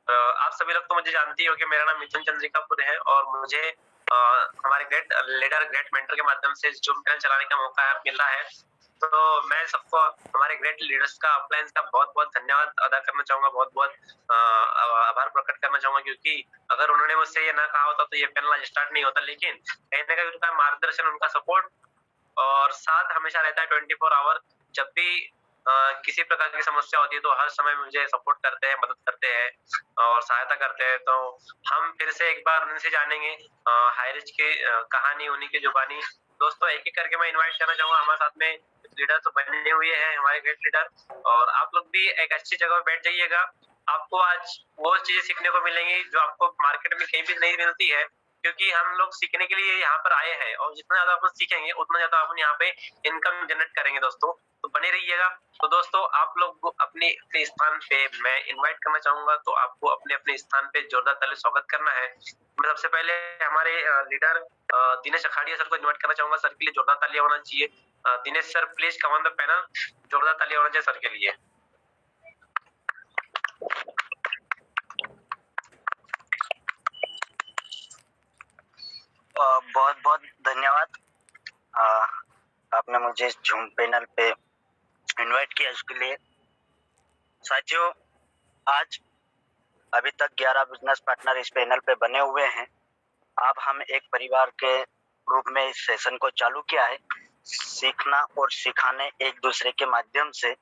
आप सभी लोग तो मुझे जानते ही हो कि मेरा नाम मिथुन चंद्रिकापुर है और मुझे हमारे ग्रेट लीडर, ग्रेट मेंटर के माध्यम से ज़ूम चैनल चलाने का मौका मिल रहा है। तो मैं सबको हमारे ग्रेट लीडर्स का अपलाइंस का बहुत-बहुत धन्यवाद अदा करना चाहूँगा, बहुत-बहुत आभार प्रकट करना चाहूँगा क्योंकि अगर उन्होंने मुझसे ये ना कहा होता तो ये चैनल आज स्टार्ट नहीं होता। लेकिन कहीं न कहीं उनका मार्गदर्शन, उनका सपोर्ट और साथ हमेशा रहता है 24 आवर। जब भी किसी प्रकार की समस्या होती है तो हर समय मुझे सपोर्ट करते हैं, मदद करते हैं और सहायता करते हैं। तो हम फिर से एक बार उनसे जानेंगे हाई रिच की कहानी उन्हीं की जुबानी। दोस्तों एक-एक करके मैं इनवाइट करना चाहूँगा, हमारे साथ में लीडर तो बने हुए हैं हमारे ग्रेट लीडर और आप लोग भी एक अच्छी जगह पे बैठ जाइएगा। आपको आज वो चीज़ें सीखने को मिलेंगी जो आपको मार्केट में कहीं भी नहीं मिलती है। क्योंकि हम लोग सीखने के लिए यहाँ पर आए हैं और जितना ज़्यादा अपन सीखेंगे उतना ज़्यादा अपन यहाँ पे इनकम जनरेट करेंगे दोस्तों। तो बने रहिएगा। तो दोस्तों आप लोग को अपने अपने स्थान पे मैं इनवाइट करना चाहूँगा, तो आपको अपने-अपने स्थान पे जोरदार ताली से स्वागत करना है। मैं सबसे पहले हमारे लीडर दिनेश अखाड़िया सर को इनवाइट करना चाहूँगा, सर के लिए जोरदार तालियाँ होना चाहिए। Dinesh sir please come on the panel, जोरदार तालियाँ होना चाहिए सर के लिए। बहुत बहुत धन्यवाद। आपने मुझे इस जूम पैनल पे इनवाइट किया, उसके लिए। साथियों, आज अभी तक 11 बिजनेस पार्टनर इस पैनल पे बने हुए हैं। अब हम एक परिवार के रूप में इस सेशन को चालू किया है, सीखना और सिखाने एक दूसरे के माध्यम से।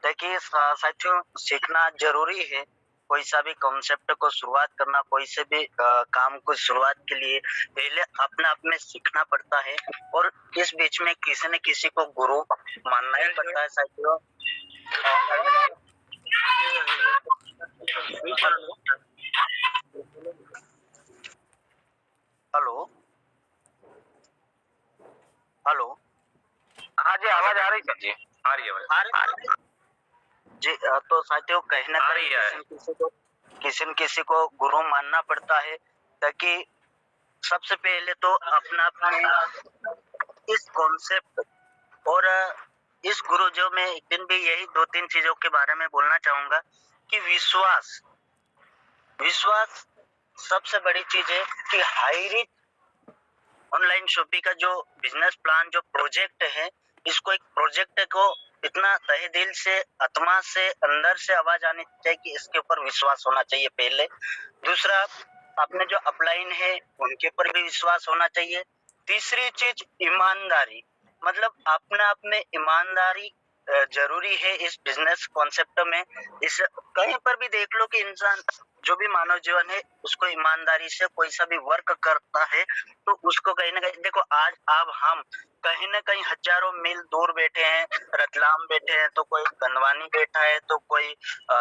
देखिए साथियों, सीखना जरूरी है। कोई सा भी कॉन्सेप्ट को शुरुआत करना, कोई से भी काम को शुरुआत के लिए पहले अपने आप में सीखना पड़ता है और इस बीच में किसी न किसी को गुरु मानना ही पड़ता है साथियों। हेलो हेलो, हाँ जी, आवाज आ रही सर जी, आ रही है आवाज। जी। तो साथियों, कहीं ना कहीं किसी न किसी को गुरु मानना पड़ता है, ताकि सबसे पहले तो अपना अपने इस कॉन्सेप्ट और इस गुरु जो मैं एक दिन भी यही 2-3 चीजों के बारे में बोलना चाहूंगा कि विश्वास विश्वास सबसे बड़ी चीज है कि हाई रिच ऑनलाइन शॉपिंग का जो बिजनेस प्लान, जो प्रोजेक्ट है, इसको एक प्रोजेक्ट को इतना तहे दिल से, आत्मा से, अंदर से आवाज आनी चाहिए कि इसके ऊपर विश्वास होना चाहिए पहले। दूसरा, अपने जो अपलाइन है उनके ऊपर भी विश्वास होना चाहिए। तीसरी चीज ईमानदारी, मतलब अपने आप में ईमानदारी जरूरी है इस बिजनेस कॉन्सेप्ट में। इस कहीं पर भी देख लो कि इंसान, जो भी मानव जीवन है, उसको ईमानदारी से कोई सा भी वर्क करता है तो उसको कहीं ना कहीं, देखो आज अब हम कहीं ना कहीं हजारों मील दूर बैठे हैं, रतलाम बैठे हैं, तो कोई गंदवानी बैठा है, तो कोई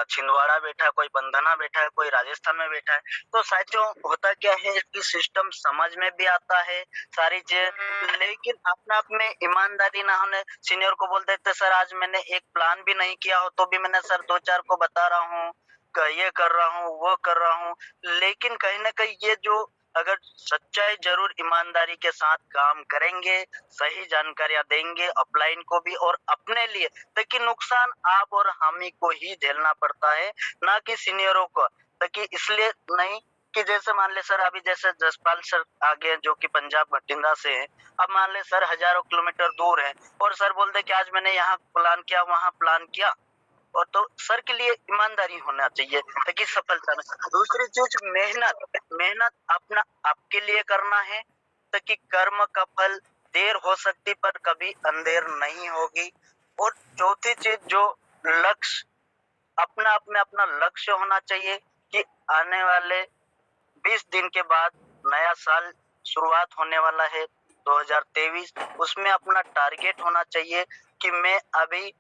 छिंदवाड़ा बैठा है, कोई बंधना बैठा है, कोई राजस्थान में बैठा है। तो साथियों, होता क्या है कि सिस्टम समझ में भी आता है सारी चीज, लेकिन अपने आप में ईमानदारी ना होने, सीनियर को बोल देते सर आज मैंने एक प्लान भी नहीं किया हो तो भी मैंने सर 2-4 को बता रहा हूँ, ये कर रहा हूँ, वो कर रहा हूँ। लेकिन कहीं ना कहीं ये जो, अगर सच्चाई जरूर ईमानदारी के साथ काम करेंगे, सही जानकारियां देंगे अपलाइन को भी और अपने लिए, ताकि नुकसान आप और हम ही को ही झेलना पड़ता है, ना कि सीनियरों को। ताकि इसलिए नहीं कि जैसे मान ले सर, अभी जैसे जसपाल सर आगे जो कि पंजाब बठिंडा से है, अब मान ले सर हजारों किलोमीटर दूर है और सर बोलते कि आज मैंने यहाँ प्लान किया, वहाँ प्लान किया, और तो सर के लिए ईमानदारी होना चाहिए ताकि सफलता में। दूसरी चीज, मेहनत अपना आपके लिए करना है, ताकि कर्म का फल देर हो सकती पर कभी अंधेर नहीं होगी। और चौथी चीज, जो लक्ष्य, अपना आप में अपना लक्ष्य होना चाहिए कि आने वाले 20 दिन के बाद नया साल शुरुआत होने वाला है 2023, उसमें अपना टारगेट होना चाहिए कि मैं अभी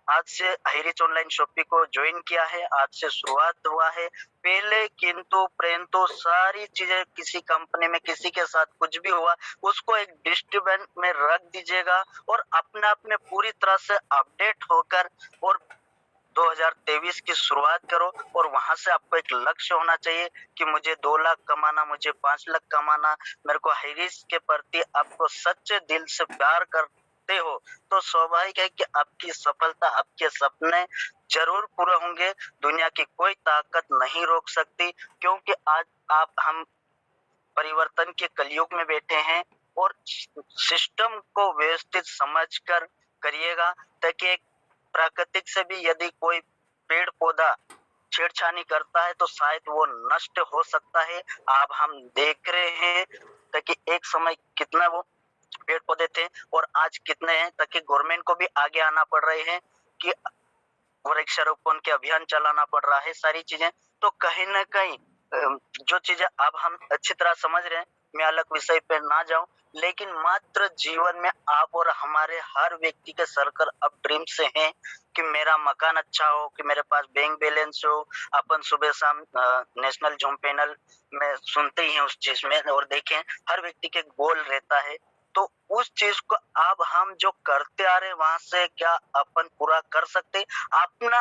आज से हाई रिच ऑनलाइन शॉपिंग को ज्वाइन किया है, आज से शुरुआत हुआ है। पहले किंतु परंतु सारी चीजें, किसी कंपनी में किसी के साथ कुछ भी हुआ उसको एक डिस्टर्बेंस में रख दीजिएगा और अपने आप में पूरी तरह से अपडेट होकर और 2023 की शुरुआत करो। और वहां से आपको एक लक्ष्य होना चाहिए कि मुझे 2 लाख कमाना, मुझे 5 लाख कमाना। मेरे को हाई रिच के प्रति आपको सच्चे दिल से प्यार कर करते हो तो स्वाभाविक है कि आपकी सफलता, आपके सपने जरूर पूरे होंगे। दुनिया की कोई ताकत नहीं रोक सकती, क्योंकि आज हम परिवर्तन के कलयुग में बैठे हैं और सिस्टम को व्यवस्थित समझकर करिएगा, ताकि एक प्राकृतिक से भी यदि कोई पेड़ पौधा छेड़छानी करता है तो शायद वो नष्ट हो सकता है। अब हम देख रहे हैं ताकि एक समय कितना वो पेड़ पौधे थे और आज कितने हैं, ताकि गवर्नमेंट को भी आगे आना पड़ रहे हैं कि वृक्षारोपण के अभियान चलाना पड़ रहा है, सारी चीजें। तो कहीं ना कहीं जो चीजें अब हम अच्छी तरह समझ रहे हैं, मैं अलग विषय पे ना जाऊं, लेकिन मात्र जीवन में आप और हमारे हर व्यक्ति के सर्कल अब ड्रीम से हैं कि मेरा मकान अच्छा हो, कि मेरे पास बैंक बैलेंस हो। अपन सुबह शाम नेशनल जूम पैनल में सुनते ही हैं उस चीज में, और देखें हर व्यक्ति के गोल रहता है। तो उस चीज को अब हम जो करते आ रहे हैं वहां से क्या अपन पूरा कर सकते? अपना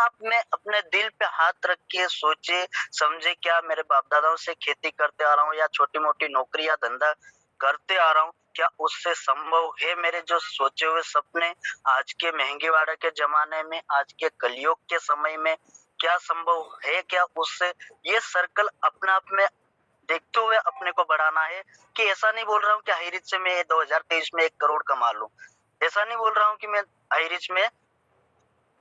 अपने दिल पे हाथ रख के सोचे समझे, क्या मेरे बाप दादाओं से खेती करते आ रहा हूँ या छोटी मोटी नौकरी या धंधा करते आ रहा हूँ, क्या उससे संभव है मेरे जो सोचे हुए सपने आज के महंगीवाड़ा के जमाने में, आज के कलयुग के समय में क्या संभव है? क्या उससे ये सर्कल अपने आप में देखते हुए अपने को बढ़ाना है। कि ऐसा नहीं बोल रहा हूँ कि हाई रिच से मैं 2023 में 1 करोड़ कमा लूं, ऐसा नहीं बोल रहा हूँ कि मैं हाई रिच में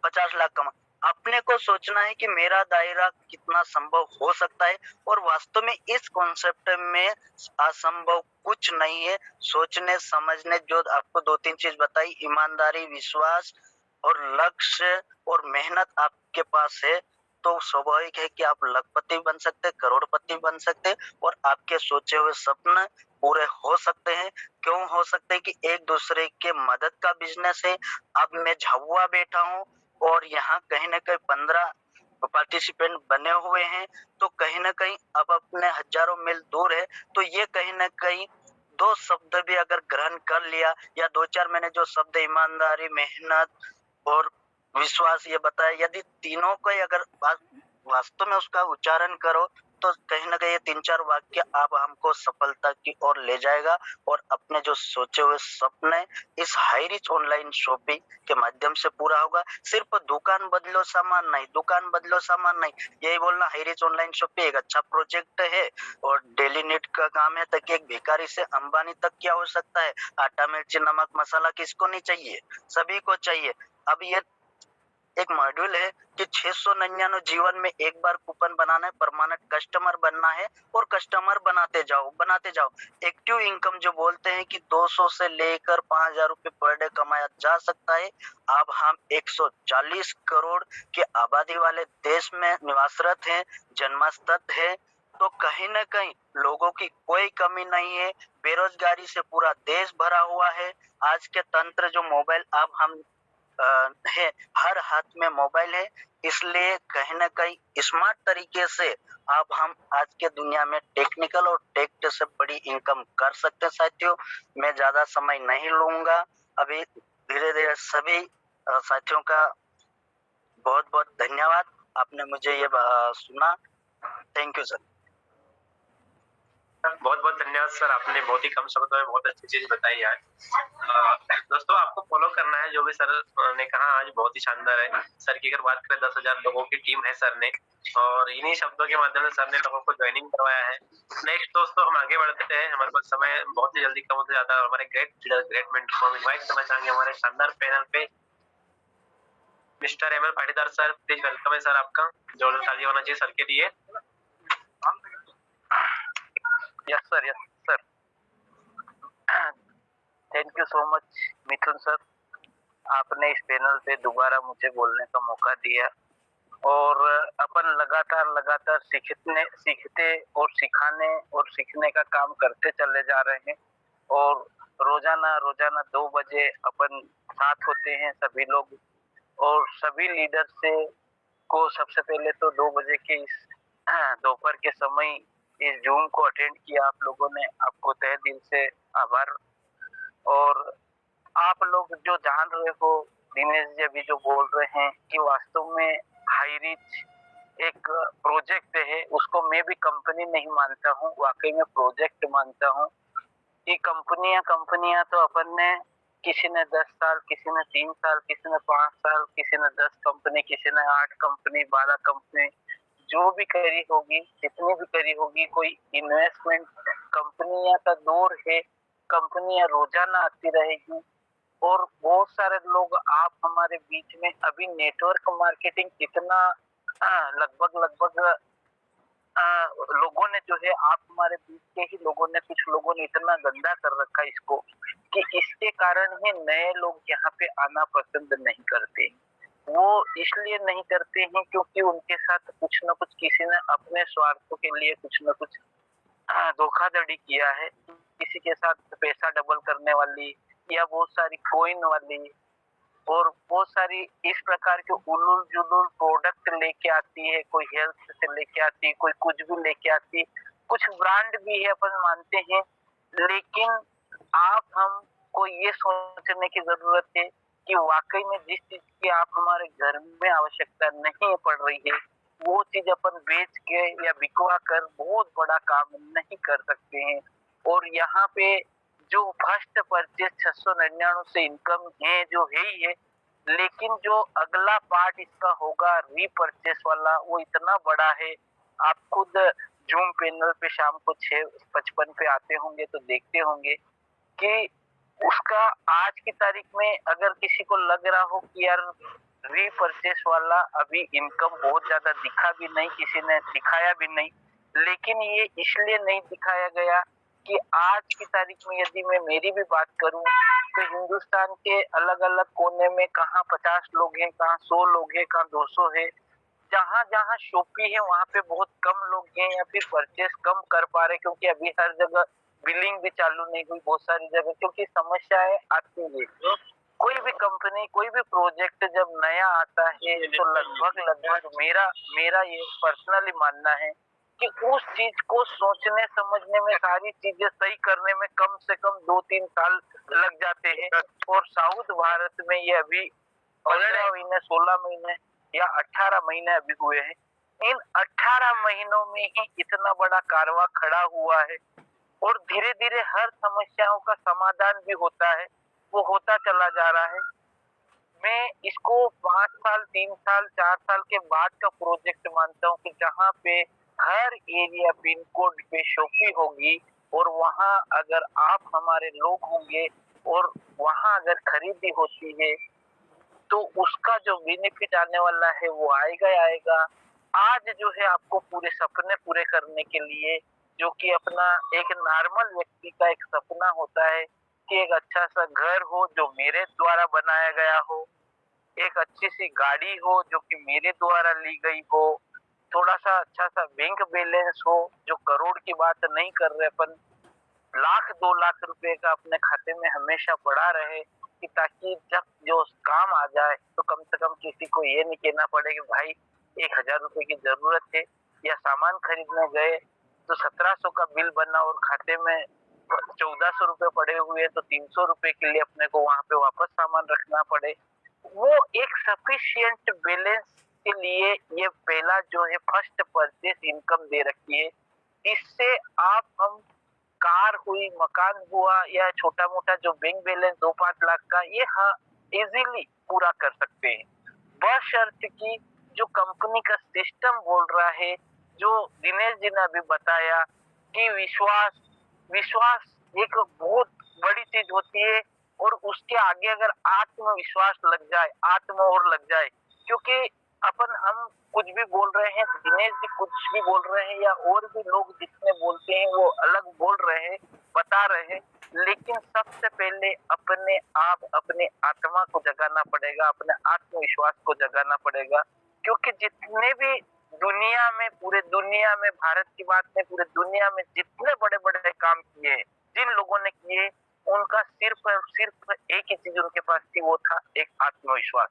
50 लाख कमा। अपने को सोचना है कि मेरा दायरा कितना संभव हो सकता है, और वास्तव में इस कॉन्सेप्ट में असंभव कुछ नहीं है। सोचने समझने, जो आपको 2-3 चीज बताई, ईमानदारी, विश्वास और लक्ष्य और मेहनत आपके पास है, तो स्वाभाविक है कि आप लखपति बन सकते, करोड़पति बन सकते, और आपके सोचे हुए सपने पूरे हो सकते हैं। क्यों हो सकते हैं? कि एक दूसरे के मदद का बिजनेस है। अब मैं झाबुआ बैठा हूँ और यहाँ कहीं ना कहीं 15 पार्टिसिपेंट बने हुए हैं, तो कहीं ना कहीं अब अपने हजारों मील दूर है, तो ये कहीं ना कहीं 2 शब्द भी अगर ग्रहण कर लिया, या 2-4 मैंने जो शब्द ईमानदारी, मेहनत और विश्वास ये बताया, यदि तीनों को ही अगर वास्तव में उसका उच्चारण करो, तो कहीं ना कहीं ये 3-4 वाक्य आप हमको सफलता की ओर ले जाएगा, और अपने जो सोचे हुए सपने इस हाई रिच ऑनलाइन शॉपिंग के माध्यम से पूरा होगा। सिर्फ दुकान बदलो सामान नहीं, दुकान बदलो सामान नहीं, यही बोलना हाई रिच ऑनलाइन शॉपिंग एक अच्छा प्रोजेक्ट है और डेली नीड का काम है, ताकि एक भिखारी से अंबानी तक क्या हो सकता है। आटा मिर्ची नमक मसाला किसको नहीं चाहिए? सभी को चाहिए। अब ये एक मॉड्यूल है कि 699 जीवन में एक बार कूपन बनाना है, परमानेंट कस्टमर बनना है, और कस्टमर बनाते जाओ। एक्टिव इनकम जो बोलते हैं कि 200 से लेकर 5,000 रुपए पर डे कमाया जा सकता है। अब हम 140 करोड़ की आबादी वाले देश में निवासरत हैं, जन्मस्थल है, तो कहीं ना कहीं लोगों की कोई कमी नहीं है। बेरोजगारी से पूरा देश भरा हुआ है। आज के तंत्र जो मोबाइल अब हम है, हर हाथ में मोबाइल है, इसलिए कहीं ना कहीं स्मार्ट तरीके से अब हम आज के दुनिया में टेक्निकल और टेक से बड़ी इनकम कर सकते हैं। साथियों, मैं ज्यादा समय नहीं लूंगा, अभी धीरे धीरे सभी साथियों का बहुत बहुत धन्यवाद, आपने मुझे ये सुना। Thank you sir. बहुत बहुत धन्यवाद सर, आपने बहुत ही कम शब्दों में बहुत अच्छी चीज बताई है। दोस्तों, आपको फॉलो करना है जो भी सर ने कहा, आज बहुत ही शानदार है। सर की अगर बात करें 10,000 लोगों की टीम है सर ने, और इन्हीं शब्दों के माध्यम से सर ने लोगों को ज्वाइनिंग करवाया है। नेक्स्ट दोस्तों, हम आगे बढ़ते हैं, हमारे पास समय बहुत ही जल्दी कम होते जाता है। हमारे ग्रेट लीडर, ग्रेट मेंटर को हम इन्वाइट करना चाहेंगे हमारे शानदार पैनल पे। Mister ML Patidar sir, please welcome है सर आपका, जोरदार ताली होना चाहिए सर के लिए। Yes sir. Thank you so much Mithun sir, आपने इस पैनल पे दोबारा मुझे बोलने का मौका दिया, और अपन लगातार सीखते और सिखाने और सीखने का काम करते चले जा रहे हैं। और रोजाना 2 बजे अपन साथ होते हैं सभी लोग, और सभी लीडर से को सबसे पहले तो 2 बजे के इस दोपहर के समय इस जूम को अटेंड किया आप लोगों ने, आपको तहे दिल से आभार। और आप लोग जो जान रहे हो, दिनेश जी अभी जो बोल रहे हैं कि वास्तव में हाई रिच एक प्रोजेक्ट है, उसको मैं भी कंपनी नहीं मानता हूँ, वाकई में प्रोजेक्ट मानता हूँ। कि कंपनियां तो अपन ने किसी ने 10 साल, किसी ने 3 साल, किसी ने 5 साल, किसी ने 10 कंपनी, किसी ने 8 कंपनी, 12 कंपनी, जो भी करी होगी, जितनी भी करी होगी, कोई इन्वेस्टमेंट, कंपनियां का दौर है, कंपनियां रोजाना आती रहेगी। और बहुत सारे लोग आप हमारे बीच में अभी नेटवर्क मार्केटिंग इतना लगभग लगभग लोगों ने जो है, आप हमारे बीच के ही लोगों ने, कुछ लोगों ने इतना गंदा कर रखा है इसको कि इसके कारण ही नए लोग यहाँ पे आना पसंद नहीं करते। वो इसलिए नहीं करते हैं क्योंकि उनके साथ कुछ ना कुछ किसी ने अपने स्वार्थों के लिए कुछ ना कुछ धोखाधड़ी किया है। किसी के साथ पैसा डबल करने वाली या बहुत सारी कॉइन वाली और बहुत सारी इस प्रकार के उलूल-जुलूल प्रोडक्ट लेके आती है, कोई हेल्थ से लेके आती है, कोई कुछ भी लेके आती है। कुछ ब्रांड भी है, अपन मानते हैं, लेकिन आप हमको ये सोचने की ज़रूरत है कि वाक़ई में जिस चीज़ की आप हमारे घर में आवश्यकता नहीं पड़ रही है, वो चीज़ अपन बेच के या बिकवा कर बहुत बड़ा काम नहीं कर सकते हैं। और यहाँ पे जो फर्स्ट परचेज 699 से इनकम है जो है ही है, लेकिन जो अगला पार्ट इसका होगा रीपरचेस वाला, वो इतना बड़ा है। आप खुद जूम पैनल पे शाम को 6:55 पे आते होंगे तो देखते होंगे कि उसका आज की तारीख में अगर किसी को लग रहा हो कि यार रीपरचेस वाला अभी इनकम बहुत ज्यादा दिखा भी नहीं, किसी ने दिखाया भी नहीं, लेकिन ये इसलिए नहीं दिखाया गया कि आज की तारीख में यदि मैं मेरी भी बात करूं तो हिंदुस्तान के अलग अलग कोने में कहाँ 50 लोग हैं, कहाँ 100 लोग हैं, कहाँ 200 है। जहाँ जहाँ शॉपी है वहां पे बहुत कम लोग हैं या फिर परचेस कम कर पा रहे, क्योंकि अभी हर जगह बिलिंग भी चालू नहीं हुई बहुत सारी जगह, क्योंकि समस्याएं आती है। कोई भी कंपनी, कोई भी प्रोजेक्ट जब नया आता है तो लगभग लगभग मेरा मेरा ये पर्सनली मानना है कि उस चीज को सोचने समझने में, सारी चीजें सही करने में कम से कम 2-3 साल लग जाते हैं। और साउथ भारत में ये अभी 15 महीने, 16 महीने या 18 महीने अभी हुए हैं। इन 18 महीनों में ही इतना बड़ा कारवां खड़ा हुआ है और धीरे धीरे हर समस्याओं का समाधान भी होता है, वो होता चला जा रहा है। मैं इसको 5 साल, 3 साल, 4 साल के बाद का प्रोजेक्ट मानता हूँ कि जहाँ पे हर एरिया पिन कोड पे शॉपी होगी और वहाँ अगर आप हमारे लोग होंगे और वहाँ अगर खरीदी होती है तो उसका जो बेनिफिट आने वाला है वो आएगा ही आएगा। आज जो है आपको पूरे सपने पूरे करने के लिए, जो कि अपना एक नॉर्मल व्यक्ति का एक सपना होता है कि एक अच्छा सा घर हो जो मेरे द्वारा बनाया गया हो, एक अच्छी सी गाड़ी हो जो कि मेरे द्वारा ली गई हो, थोड़ा सा अच्छा सा बैंक बैलेंस हो, जो करोड़ की बात नहीं कर रहे अपन, 1,00,000-2,00,000 रुपए का अपने खाते में हमेशा पड़ा रहे कि ताकि जब जो काम आ जाए तो कम से कम किसी को ये नहीं कहना पड़े कि भाई 1,000 रुपए की जरूरत है, या सामान खरीदने गए तो 1700 का बिल बना और खाते में 1400 रुपए पड़े हुए, तो 300 रुपए के लिए अपने को वहां पे वापस सामान रखना पड़े। वो एक सफिशिएंट बैलेंस के लिए ये पहला जो है फर्स्ट परचेस इनकम दे रखी है। इससे आप हम कार हुई, मकान हुआ या छोटा मोटा जो बैंक बैलेंस 2-5 लाख का, ये हाँ इजीली पूरा कर सकते हैं, बशर्ते कि जो कंपनी का सिस्टम बोल रहा है, जो दिनेश जी ने अभी बताया कि विश्वास, विश्वास एक बहुत बड़ी चीज होती है। और उसके आगे अगर आत्मविश्वास लग जाए, आत्म और लग जाए, क्योंकि अपन हम कुछ भी बोल रहे हैं, दिनेश जी कुछ भी बोल रहे हैं, या और भी लोग जितने बोलते हैं वो अलग बोल रहे हैं, बता रहे हैं, लेकिन सबसे पहले अपने आप, अपने आत्मा को जगाना पड़ेगा, अपने आत्मविश्वास को जगाना पड़ेगा। क्योंकि जितने भी दुनिया में, पूरे दुनिया में, भारत की बात नहीं, पूरे दुनिया में जितने बड़े बड़े काम किए, जिन लोगों ने किए, उनका सिर्फ और सिर्फ एक ही चीज उनके पास थी, वो था एक आत्मविश्वास।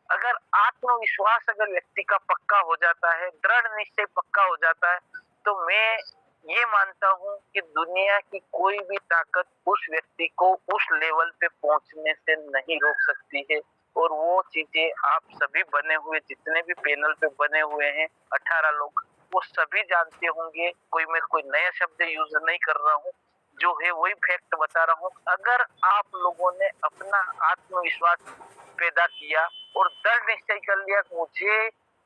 अगर आत्मविश्वास अगर व्यक्ति का पक्का हो जाता है, दृढ़ निश्चय पक्का हो जाता है, तो मैं ये मानता हूँ कि दुनिया की कोई भी ताकत उस व्यक्ति को उस लेवल पे पहुंचने से नहीं रोक सकती है। और वो चीजें आप सभी बने हुए, जितने भी पैनल पे बने हुए हैं 18 लोग, वो सभी जानते होंगे। कोई मैं कोई नया शब्द यूज नहीं कर रहा हूँ, जो है वही फैक्ट बता रहा हूँ। अगर आप लोगों ने अपना आत्मविश्वास पैदा किया और दृढ़ निश्चय कर लिया कि मुझे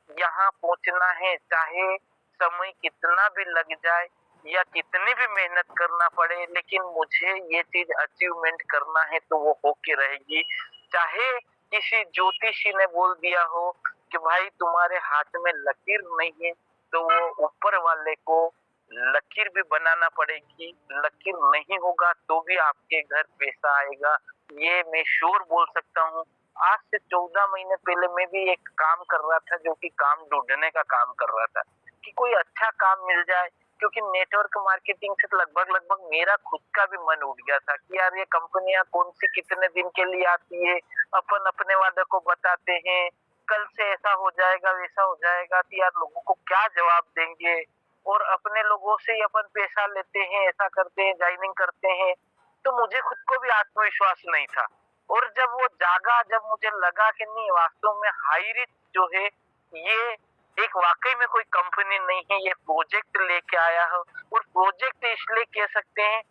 यहाँ पहुंचना है, चाहे समय कितना भी लग जाए या कितनी भी मेहनत करना पड़े, लेकिन मुझे ये चीज अचीवमेंट करना है तो वो होके रहेगी। चाहे किसी ज्योतिषी ने बोल दिया हो कि भाई तुम्हारे हाथ में लकीर नहीं है, तो वो ऊपर वाले को लकीर भी बनाना पड़ेगी। लकीर नहीं होगा तो भी आपके घर पैसा आएगा, ये मैं श्योर बोल सकता हूँ। आज से 14 महीने पहले मैं भी एक काम कर रहा था, जो कि काम ढूंढने का काम कर रहा था कि कोई अच्छा काम मिल जाए, क्योंकि नेटवर्क मार्केटिंग से लगभग मेरा खुद का भी मन उठ गया था कि यार ये कंपनियां कौन सी कितने दिन के लिए आती है, अपन अपने वाले को बताते हैं कल से ऐसा हो जाएगा वैसा हो जाएगा, तो यार लोगों को क्या जवाब देंगे, और अपने लोगों से ही अपन पैसा लेते हैं, ऐसा करते हैं, ज्वाइनिंग करते हैं। तो मुझे खुद को भी आत्मविश्वास नहीं था, और जब वो जागा, जब मुझे लगा कि नहीं वास्तव में हाई रिच जो है ये एक वाकई में कोई कंपनी नहीं है, ये प्रोजेक्ट लेके आया है। और प्रोजेक्ट इसलिए कह सकते हैं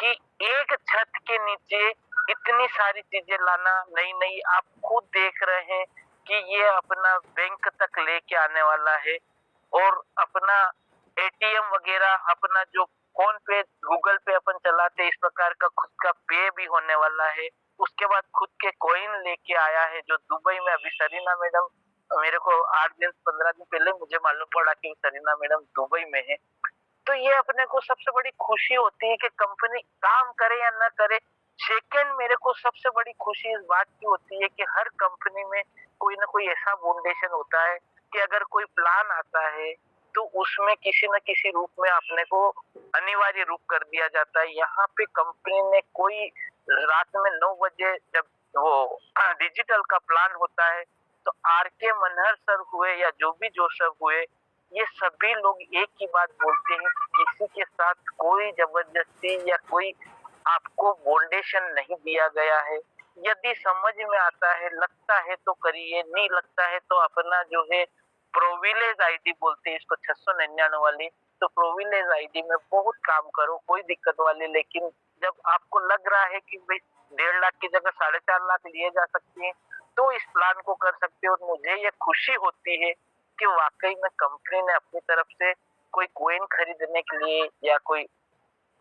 कि एक छत के नीचे इतनी सारी चीजें लाना नई नई, आप खुद देख रहे हैं कि ये अपना बैंक तक लेके आने वाला है, और अपना एटीएम वगैरह, अपना जो फोन पे गूगल पे अपन चलाते इस प्रकार का खुद का पे भी होने वाला है। उसके बाद खुद के कॉइन लेके आया है, जो दुबई में अभी सरीना मैडम, मेरे को 8 दिन 15 दिन पहले मुझे मालूम पड़ा कि सरीना मैडम दुबई में है। तो ये अपने को सबसे बड़ी खुशी होती है कि कंपनी काम करे या ना करे। सेकंड, मेरे को सबसे बड़ी खुशी इस बात की होती है कि हर कंपनी में कोई ना कोई ऐसा फाउंडेशन होता है कि अगर कोई प्लान आता है तो उसमें किसी न किसी रूप में अपने को अनिवार्य रूप कर दिया जाता है। यहाँ पे कंपनी ने कोई रात में 9 बजे जब वो डिजिटल का प्लान होता है, तो आर के मनहर सर हुए या जो भी जोसेफ हुए, ये सभी लोग एक ही बात बोलते हैं, किसी के साथ कोई जबरदस्ती या कोई आपको फाउंडेशन नहीं दिया गया है। यदि समझ में आता है, लगता है तो करिए, नहीं लगता है तो अपना जो है प्रोविलेज आईडी बोलते हैं इसको, 699 वाली, तो प्रोविलेज आईडी में बहुत काम करो, कोई दिक्कत वाली। लेकिन जब आपको लग रहा है कि भाई 1.5 लाख की जगह 4.5 लाख लिए जा सकते हैं, तो इस प्लान को कर सकते हो। मुझे ये खुशी होती है कि वाकई में कंपनी ने अपनी तरफ से कोई कॉइन खरीदने के लिए या कोई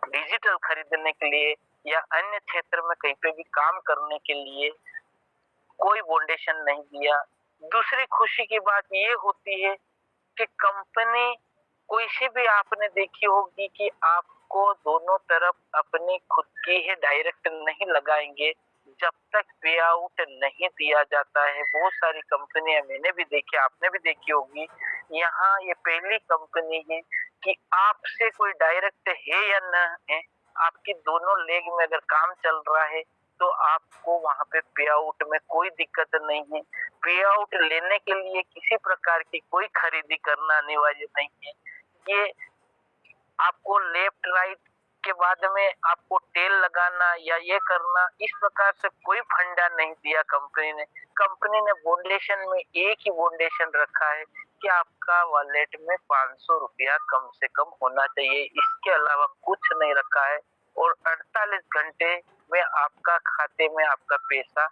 डिजिटल खरीदने के लिए या अन्य क्षेत्र में कहीं पे भी काम करने के लिए कोई फाउंडेशन नहीं दिया। दूसरी खुशी की बात ये होती है कि कंपनी कोई सी भी आपने देखी होगी कि आपको दोनों तरफ अपनी खुद की ही डायरेक्ट नहीं लगाएंगे जब तक पे आउट नहीं दिया जाता है। बहुत सारी कंपनियां मैंने भी देखी, आपने भी देखी होगी। यहाँ ये पहली कंपनी है कि आपसे कोई डायरेक्ट है या न है, आपकी दोनों लेग में अगर काम चल रहा है तो आपको वहां पे आउट में कोई दिक्कत नहीं है। पे आउट लेने के लिए किसी प्रकार की कोई खरीदी करना अनिवार्य नहीं है। ये आपको लेफ्ट राइट के बाद में आपको टेल लगाना या ये करना, इस प्रकार से कोई फंडा नहीं दिया कंपनी ने। कंपनी ने फाउंडेशन में एक ही फाउंडेशन रखा है कि आपका वॉलेट में 500 रुपया कम से कम होना चाहिए, इसके अलावा कुछ नहीं रखा है। और 48 घंटे में आपका खाते में आपका पैसा।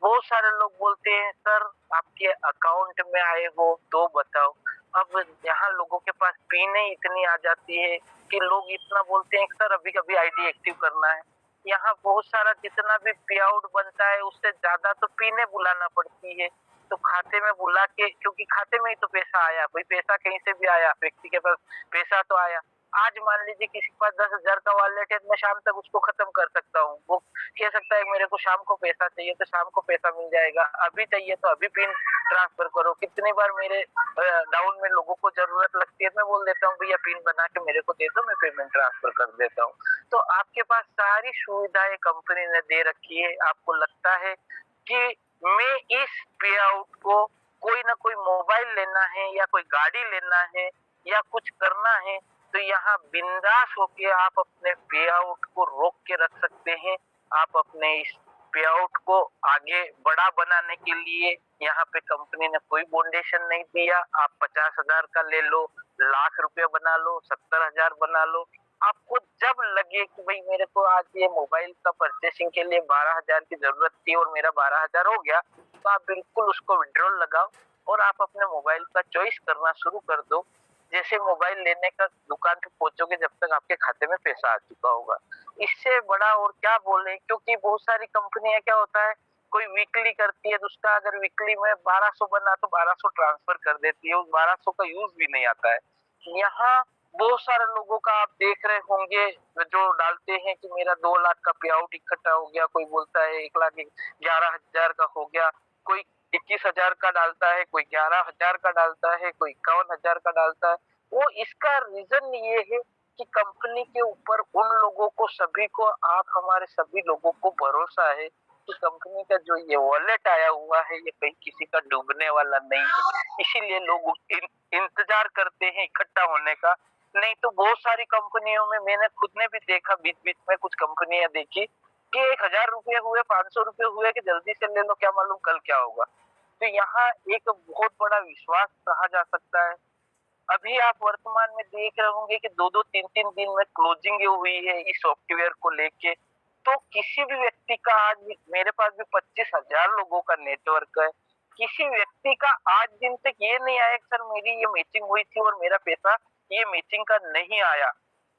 बहुत सारे लोग बोलते हैं सर आपके अकाउंट में आए हो तो बताओ। अब यहाँ लोगों के पास पिन ही इतनी आ जाती है कि लोग इतना बोलते हैं सर अभी कभी आईडी एक्टिव करना है। यहाँ बहुत सारा जितना भी पे आउट बनता है उससे ज्यादा तो पिने बुलाना पड़ती है। तो खाते में बुला के, क्योंकि खाते में ही तो पैसा आया, भाई पैसा कहीं से भी आया, व्यक्ति के पास पैसा तो आया। आज मान लीजिए किसी के पास 10,000 का वॉलेट है, मैं शाम तक उसको खत्म कर सकता हूँ। वो कह सकता है मेरे को शाम को पैसा चाहिए तो शाम को पैसा मिल जाएगा, अभी चाहिए तो अभी पिन ट्रांसफर करो। कितनी बार मेरे डाउन में लोगों को जरूरत लगती है, मैं बोल देता हूँ भैया पिन बना के मेरे को दे दो, मैं पेमेंट ट्रांसफर कर देता हूँ। तो आपके पास सारी सुविधाएं कंपनी ने दे रखी है। आपको लगता है कि मैं इस पे आउट को, कोई ना कोई मोबाइल लेना है या कोई गाड़ी लेना है या कुछ करना है, तो यहाँ बिंदास होके आप अपने पे आउट को रोक के रख सकते हैं। आप अपने इस पे आउट को आगे बड़ा बनाने के लिए यहाँ पे कंपनी ने कोई फाउंडेशन नहीं दिया। आप 50,000 का ले लो, लाख रुपया बना लो, 70,000 बना लो, आपको जब लगे कि भाई मेरे को आज ये मोबाइल का परचेसिंग के लिए 12,000 की जरूरत थी और मेरा 12,000 हो गया, तो आप बिल्कुल उसको विड्रॉल लगाओ और आप अपने मोबाइल का चॉइस करना शुरू कर दो। जैसे मोबाइल लेने का दुकान पे पहुंचोगे जब तक आपके खाते में पैसा आ चुका होगा। इससे बड़ा और क्या बोले, क्योंकि बहुत सारी कंपनियां क्या होता है, कोई वीकली करती है, तो उसका अगर वीकली में 1200 बना तो 1200 ट्रांसफर कर देती है, उस 1200 का यूज भी नहीं आता है। यहाँ बहुत सारे लोगों का आप देख रहे होंगे जो डालते हैं कि मेरा 2 लाख का पे आउट इकट्ठा हो गया, कोई बोलता है 1,11,000 का हो गया, कोई 21,000 का डालता है, कोई 11,000 का डालता है, कोई 51,000 का डालता है। वो इसका रीजन ये है कि कंपनी के ऊपर उन लोगों को सभी को, आप हमारे सभी लोगों को भरोसा है कि कंपनी का जो ये वॉलेट आया हुआ है ये कहीं किसी का डूबने वाला नहीं है, इसीलिए लोग इंतजार करते हैं इकट्ठा होने का। नहीं तो बहुत सारी कंपनियों में मैंने खुद ने भी देखा, बीच बीच में कुछ कंपनियां देखी कि 1,000 रुपये हुए, 500 रुपये हुए कि जल्दी से ले लो, क्या मालूम कल क्या होगा। तो यहाँ एक बहुत बड़ा विश्वास कहा जा सकता है। अभी आप वर्तमान में देख रहे होंगे कि 2-2 3-3 दिन में क्लोजिंग हुई है इस सॉफ्टवेयर को लेके। तो किसी भी व्यक्ति का, आज मेरे पास भी 25,000 लोगों का नेटवर्क है, किसी व्यक्ति का आज दिन तक ये नहीं आया कि सर मेरी ये मैचिंग हुई थी और मेरा पैसा ये मैचिंग का नहीं आया।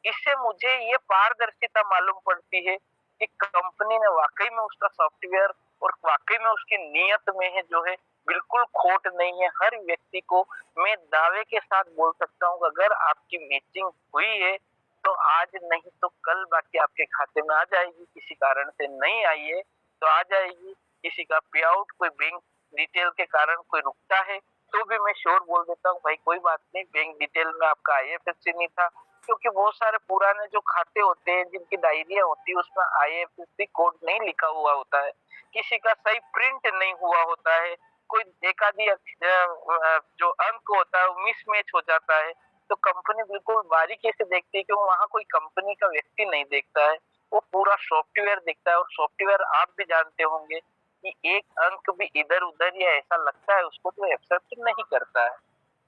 इससे मुझे ये पारदर्शिता मालूम पड़ती है कि कंपनी ने वाकई में उसका सॉफ्टवेयर और वाकई में उसकी नीयत में है जो है बिल्कुल खोट नहीं है। हर व्यक्ति को मैं दावे के साथ बोल सकता हूँ, अगर आपकी मैचिंग हुई है तो आज नहीं तो कल बाकी आपके खाते में आ जाएगी, किसी कारण से नहीं आई है तो आ जाएगी। किसी का पे आउट कोई बैंक डिटेल के कारण कोई रुकता है तो भी मैं श्योर बोल देता हूँ भाई कोई बात नहीं, बैंक डिटेल में आपका आईएफएससी नहीं था, क्योंकि बहुत सारे पुराने जो खाते होते हैं जिनकी डायरिया होती है उसमें आईएफएससी कोड नहीं लिखा हुआ होता है, किसी का सही प्रिंट नहीं हुआ होता है, कोई एक आधी जो अंक होता है वो मिसमैच हो जाता है। तो कंपनी बिल्कुल बारीकी से देखती है, क्योंकि वहां कोई कंपनी का व्यक्ति नहीं देखता है, वो पूरा सॉफ्टवेयर देखता है। और सॉफ्टवेयर आप भी जानते होंगे कि एक अंक भी इधर उधर या ऐसा लगता है उसको तो एक्सेप्ट नहीं करता है।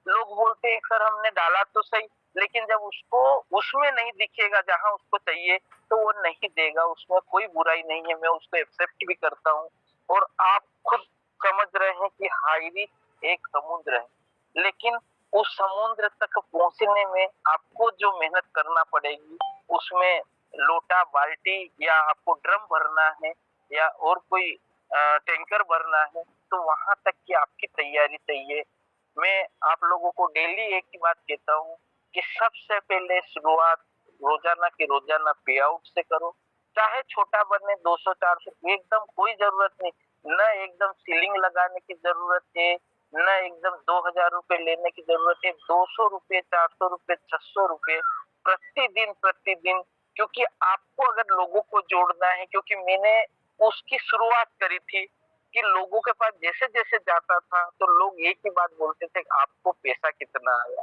लोग बोलते हैं सर हमने डाला तो सही, लेकिन जब उसको उसमें नहीं दिखेगा जहां उसको चाहिए तो वो नहीं देगा। उसमें कोई बुराई नहीं है, मैं उसको एक्सेप्ट भी करता हूँ। और आप खुद समझ रहे हैं कि हाईरी एक समुद्र है, लेकिन उस समुद्र तक पहुंचने में आपको जो मेहनत करना पड़ेगी, उसमें लोटा बाल्टी या आपको ड्रम भरना है या और कोई टैंकर भरना है, तो वहां तक की आपकी तैयारी चाहिए। मैं आप लोगों को डेली एक ही बात कहता हूँ कि सबसे पहले शुरुआत रोजाना की रोजाना पे आउट से करो, चाहे छोटा बने 200-400, एकदम कोई जरूरत नहीं, न एकदम सीलिंग लगाने की जरूरत है, न एकदम 2,000 रुपए लेने की जरूरत है। 200 रुपए, 400 रुपए, 600 रुपए प्रतिदिन प्रतिदिन, क्योंकि आपको अगर लोगों को जोड़ना है, क्योंकि मैंने उसकी शुरुआत करी थी कि लोगों के पास जैसे जैसे जाता था तो लोग एक ही बात बोलते थे, आपको पैसा कितना आया,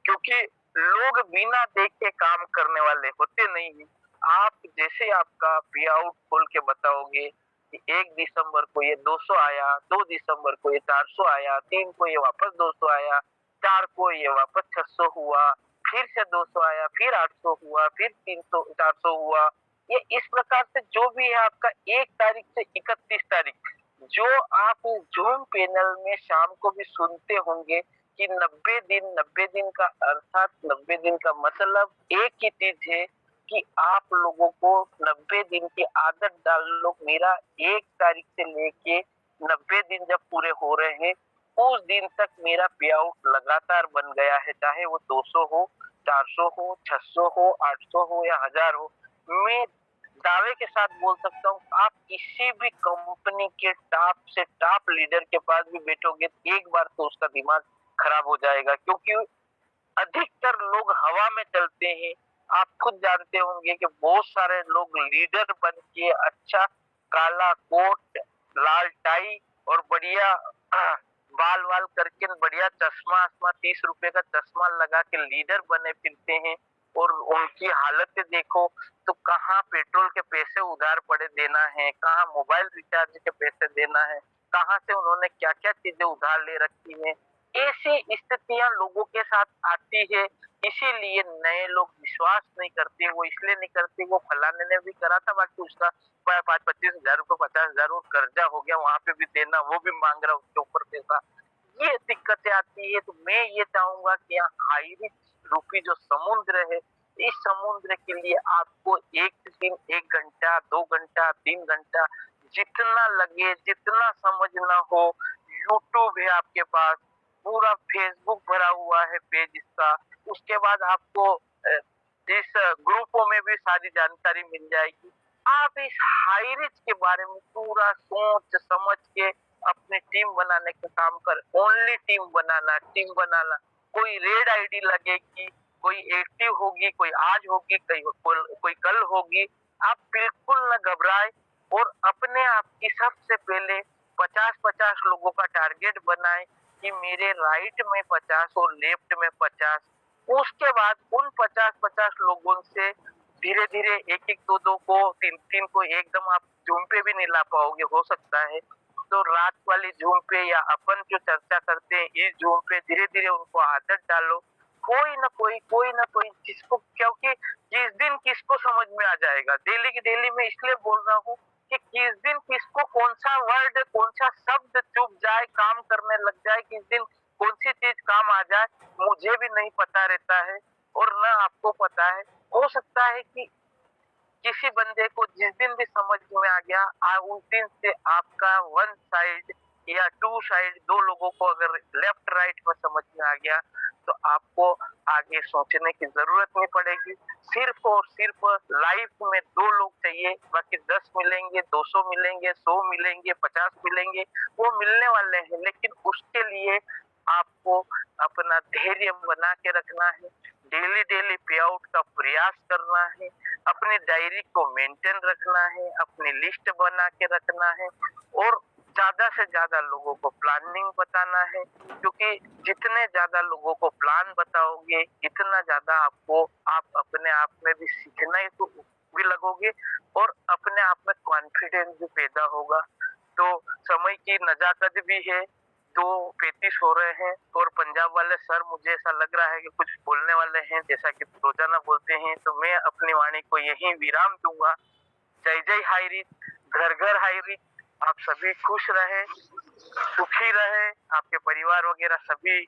क्योंकि लोग बिना देख के काम करने वाले होते नहीं है। आप जैसे आपका पे आउट खोल के बताओगे कि 1 दिसंबर को ये 200 आया, 2 दिसंबर को ये 400 आया, 3 को ये वापस 200 आया, 4 को ये वापस 600 हुआ, फिर से 200 आया, फिर 800 हुआ, फिर 300 400 हुआ। ये इस प्रकार से जो भी है आपका 1 तारीख से 31 तारीख, जो आप जूम पैनल में शाम को भी सुनते होंगे कि 90 दिन का अर्थात 90 दिन का मतलब एक ही चीज है कि आप लोगों को 90 दिन की आदत डाल लो। मेरा 1 तारीख से लेके 90 दिन जब पूरे हो रहे हैं उस दिन तक मेरा पे आउट लगातार बन गया है, चाहे वो 200 हो, 400 हो, 600 हो, 800 हो या 1,000 हो। मैं दावे के साथ बोल सकता हूँ आप किसी भी कंपनी के टॉप से टॉप लीडर के पास भी बैठोगे एक बार तो उसका दिमाग खराब हो जाएगा, क्योंकि अधिकतर लोग हवा में चलते हैं। आप खुद जानते होंगे कि बहुत सारे लोग लीडर बन के अच्छा काला कोट, लाल टाई और बढ़िया बाल वाल करके बढ़िया चश्मा 30 रुपए का चश्मा लगा के लीडर बने फिरते हैं, और उनकी हालत देखो तो कहाँ पेट्रोल के पैसे उधार पड़े देना है, कहाँ मोबाइल रिचार्ज के पैसे देना है, कहाँ से उन्होंने क्या क्या चीजें उधार ले रखी है। ऐसी स्थितियां लोगों के साथ आती है इसीलिए नए लोग विश्वास नहीं करते। वो इसलिए नहीं करते, वो फलाने ने भी करा था, बाकी उसका 25-25 हजार रुपये, 50 हजार और कर्जा हो गया, वहां पे भी देना, वो भी मांग रहा उसके ऊपर पैसा। ये दिक्कतें आती है। तो मैं ये चाहूंगा कि यहाँ हाई रिस्क रूपी जो समुद्र है, इस समुद्र के लिए आपको एक दिन 1 घंटा, 2 घंटा, 3 घंटा, जितना लगे, जितना समझना हो, यूट्यूब है आपके पास, पूरा फेसबुक भरा हुआ है पेज इसका। उसके बाद आपको इस ग्रुपों में भी सारी जानकारी मिल जाएगी। आप इस हाई रिस्क के बारे में पूरा सोच समझ के अपनी टीम बनाने का काम कर। ओनली टीम बनाना। कोई रेड आईडी लगेगी, कोई एक्टिव होगी, कोई आज होगी, कोई कल होगी। आप बिल्कुल न घबराए और अपने आप की सबसे पहले 50-50 लोगों का टारगेट बनाए कि मेरे राइट में 50 और लेफ्ट में 50। उसके बाद उन 50-50 लोगों से धीरे धीरे एक दो दो को, तीन को एकदम आप जूम पे भी नहीं ला पाओगे, हो सकता है तो रात वाली जूम पे या अपन जो चर्चा करते हैं इस जूम पे धीरे धीरे उनको आदत डालो। कोई ना कोई जिसको, क्योंकि किस दिन किसको समझ में आ जाएगा। डेली की डेली में इसलिए बोल रहा हूँ कि किस दिन किसको कौन सा वर्ड, कौन सा शब्द चुप जाए, काम करने लग जाए, किस दिन कौन सी चीज काम आ जाए, मुझे भी नहीं पता रहता है और न आपको पता है। हो सकता है कि किसी बंदे को जिस दिन भी समझ में आ गया, उस दिन से आपका 1 साइड या 2 साइड, 2 लोगों को अगर लेफ्ट राइट में समझ में आ गया तो आपको आगे सोचने की जरूरत नहीं पड़ेगी। सिर्फ और सिर्फ लाइफ में 2 लोग चाहिए, बाकी 10 मिलेंगे, 200 मिलेंगे, 100 मिलेंगे, 50 मिलेंगे, वो मिलने वाले हैं। लेकिन उसके लिए आपको अपना धैर्य बना के रखना है, डेली पे आउट का प्रयास करना है, अपनी डायरी को मेंटेन रखना है, अपनी लिस्ट बना के रखना है और ज्यादा से ज्यादा लोगों को प्लानिंग बताना है। क्योंकि जितने ज्यादा लोगों को प्लान बताओगे, इतना ज्यादा आप अपने आप में भी सीखना भी लगोगे और अपने आप में कॉन्फिडेंस भी पैदा होगा। तो समय की नजाकत भी है। 2:35 हो रहे हैं और पंजाब वाले सर मुझे ऐसा लग रहा है कि कुछ बोलने वाले हैं, जैसा कि रोजाना बोलते हैं। तो मैं अपनी वाणी को यहीं विराम दूंगा। जय जय हाई रिस्क, घर घर हाई रिस्क। आप सभी खुश रहे, सुखी रहे, आपके परिवार वगैरह सभी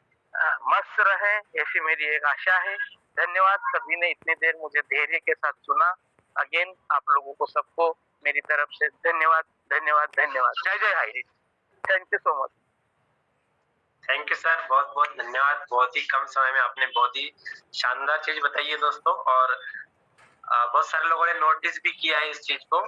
मस्त रहे, ऐसी मेरी एक आशा है। धन्यवाद सभी ने इतनी देर मुझे धैर्य के साथ सुना। अगेन आप लोगों को सबको मेरी तरफ से धन्यवाद। जय जय high risk. Thank you so much. Thank you sir, बहुत बहुत धन्यवाद। बहुत ही कम समय में आपने बहुत ही शानदार चीज बताई है दोस्तों, और बहुत सारे लोगों ने नोटिस भी किया है इस चीज को।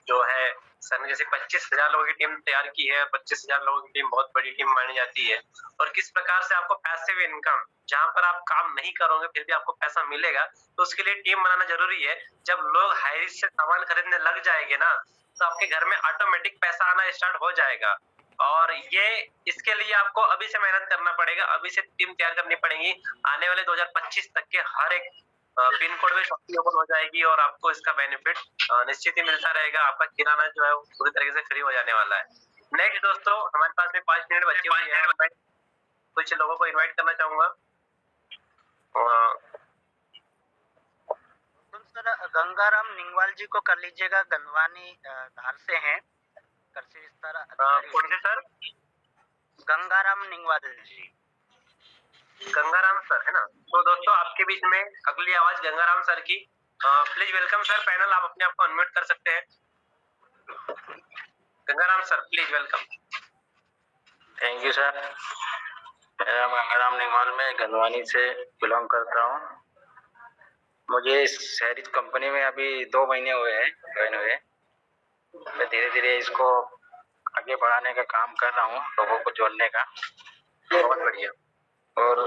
जो है सर ने जैसे 25,000 लोगों की टीम तैयार की है। 25,000 लोगों की टीम बहुत बड़ी टीम मानी जाती है। और किस प्रकार से आपको पैसिव इनकम, जहां पर आप काम नहीं करोगे फिर भी आपको पैसा मिलेगा, तो उसके लिए टीम बनाना जरूरी है। जब लोग हाई रिस्क से सामान खरीदने लग जाएंगे ना, तो आपके घर में ऑटोमेटिक पैसा आना स्टार्ट हो जाएगा। और ये इसके लिए आपको अभी से मेहनत करना पड़ेगा, अभी से टीम तैयार करनी पड़ेगी। आने वाले 2025 तक के हर एक पिन कोड में शॉपिंग ओपन हो जाएगी और आपको इसका बेनिफिट निश्चित ही मिलता रहेगा। आपका किराना जो है वो पूरी तरीके से फ्री हो जाने वाला है। नेक्स्ट दोस्तों, हमारे पास में 5 मिनट बचे हुए हैं। मैं कुछ लोगों को इनवाइट करना चाहूंगा। सर गंगाराम निंगवाल जी को कर लीजिएगा, गंगवानी धार से हैं, कृषि विस्तार अधिकारी। कौन से सर? गंगाराम निंगवाल जी। गंगाराम सर है ना? तो दोस्तों आपके बीच में अगली आवाज गंगाराम सर की। Please welcome sir. पैनल आप अपने आप को अनम्यूट कर सकते हैं। Gangaram sir please welcome. Thank you sir. मैं गंगाराम निंगवाल में गंगवानी से बिलोंग करता हूँ। मुझे इस शहरी कंपनी में अभी 2 महीने हुए हैं ज्वाइन हुए। मैं धीरे धीरे इसको आगे बढ़ाने का काम कर रहा हूँ, लोगों को जोड़ने का। बहुत बढ़िया। और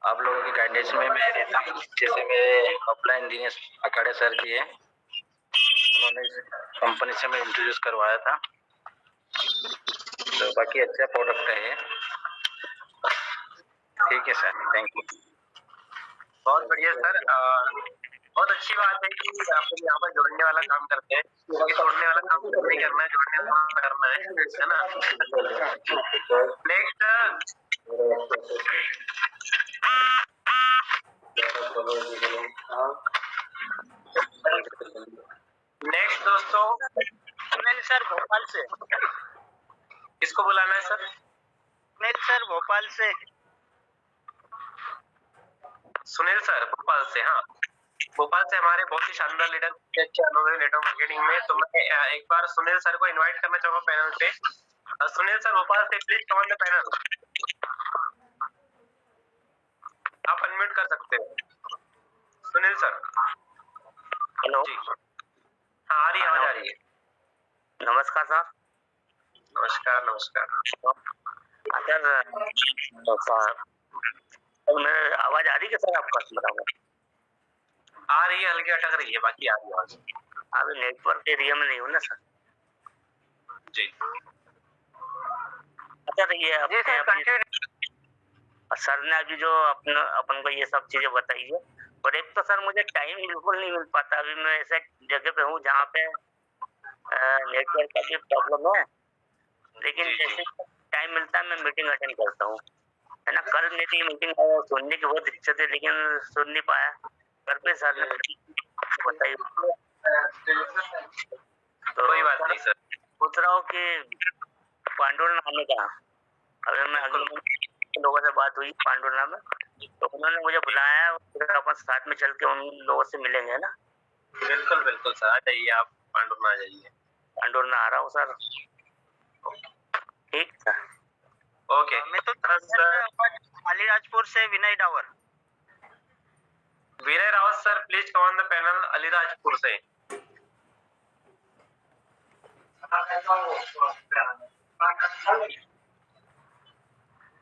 आप लोगों की गाइडेंस में मैं रहता हूँ। जैसे मेरे ऑफलाइन दिनेश अखाड़े सर जी है, उन्होंने कंपनी से मैं इंट्रोड्यूस करवाया था। तो बाकी अच्छा प्रोडक्ट है ये। ठीक है सर, थैंक यू। बहुत बढ़िया सर। बहुत अच्छी बात है कि आप यहाँ पर जोड़ने वाला काम करते हैं, क्योंकि तोड़ने वाला काम नहीं करना है, जोड़ने वाला करना है ना? नेक्स्ट नेक्स्ट दोस्तों, सुनील सर भोपाल से। किसको बुलाना है सर? सुनील सर भोपाल से। सुनील सर भोपाल से, हाँ भोपाल से हमारे बहुत ही शानदार लीडर, अच्छे अनुभवी नेटवर्क मार्केटिंग में। तो मैं एक बार सुनील सर को इनवाइट करना चाहूंगा पैनल पे। सुनील सर भोपाल से, please come on the panel. आप अनम्यूट कर सकते हो सुनील सर। हेलो जी हाँ, आ रही है, आवाज आ रही है। नमस्कार सर। नमस्कार नमस्कार। सर मैं आवाज आ रही है सर आपका? बराबर आ रही है, हल्की अटक रही है, बाकी आ रही है आवाज। अभी नेटवर्क एरिया में नहीं हूँ ना सर। जी अच्छा, तो ये सर ने अभी जो अपन को ये सब चीजें बताई है, और एक तो सर मुझे टाइम बिल्कुल नहीं मिल पाता। अभी मैं ऐसे जगह पे हूँ जहाँ पे नेटवर्क का भी प्रॉब्लम है, लेकिन जी, जैसे टाइम मिलता है मैं मीटिंग अटेंड करता हूँ, है ना। कल मेरी मीटिंग सुनने की बहुत इच्छा थी, लेकिन सुन नहीं पाया। घर पे सर ने बताई। तो कोई बात नहीं सर। सोच रहा हूँ कि पांडुरना आने का। अभी मैं अगले लोगों से बात हुई पांडुरना में, तो उन्होंने मुझे बुलाया है, फिर अपन साथ में चल के उन लोगों से मिलेंगे ना। बिल्कुल बिल्कुल सर, आ जाइए आप पांडुरना, आ जाइए। पांडुरना आ रहा हूँ सर। ठीक सर, ओके। मैं तो अलीराजपुर से Vinay Dawar. Vinay Rawat sir, please come on the panel, Alirajpur से।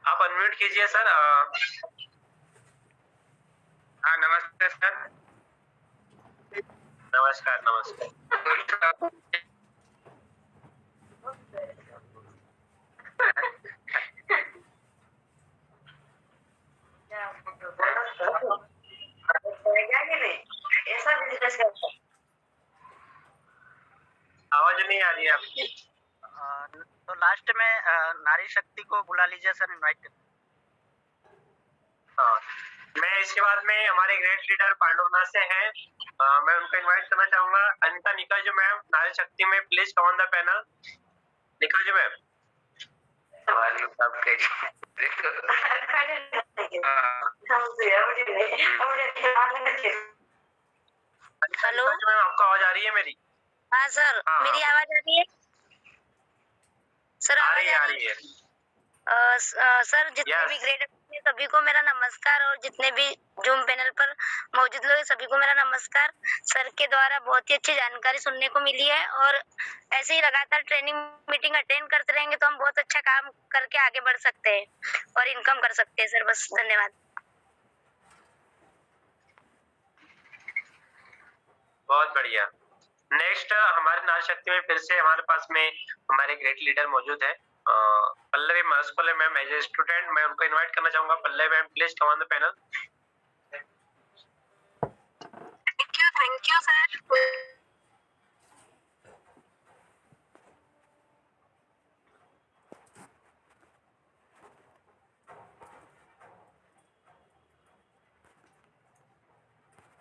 आप अनम्यूट कीजिए सर। हाँ नमस्ते सर। नमस्कार नमस्कार। ऐसा बिजनेस करता है। आवाज नहीं आ रही है आपकी। तो लास्ट में नारी शक्ति को बुला लीजिए सर, इनवाइट। हाँ, मैं इसके बाद में हमारे ग्रेट लीडर पांडुरना से हैं, मैं उनको इनवाइट करना चाहूंगा। अनिता निकाजू मैम, नारी शक्ति में, please come on the panel. निकाजू मैम। हेलो मैम, आपको आवाज आ रही है मेरी? हाँ सर, हाँ, मेरी आवाज आ रही है सर? आ आवाज रही है, आ रही है। सर, जितने Yes. भी ग्रेड हैं सभी को मेरा नमस्कार, और जितने भी जूम पैनल पर मौजूद लोग हैं सभी को मेरा नमस्कार। सर के द्वारा बहुत ही अच्छी जानकारी सुनने को मिली है, और ऐसे ही लगातार ट्रेनिंग मीटिंग अटेंड करते रहेंगे तो हम बहुत अच्छा काम करके आगे बढ़ सकते हैं और इनकम कर सकते हैं सर। बस धन्यवाद। बहुत बढ़िया। नेक्स्ट हमारे नारी शक्ति में फिर से हमारे पास में हमारे ग्रेट लीडर मौजूद है, Pallavi Maskole ma'am. As a student मैं उनको इनवाइट करना चाहूंगा। Pallavi ma'am, please come on the panel.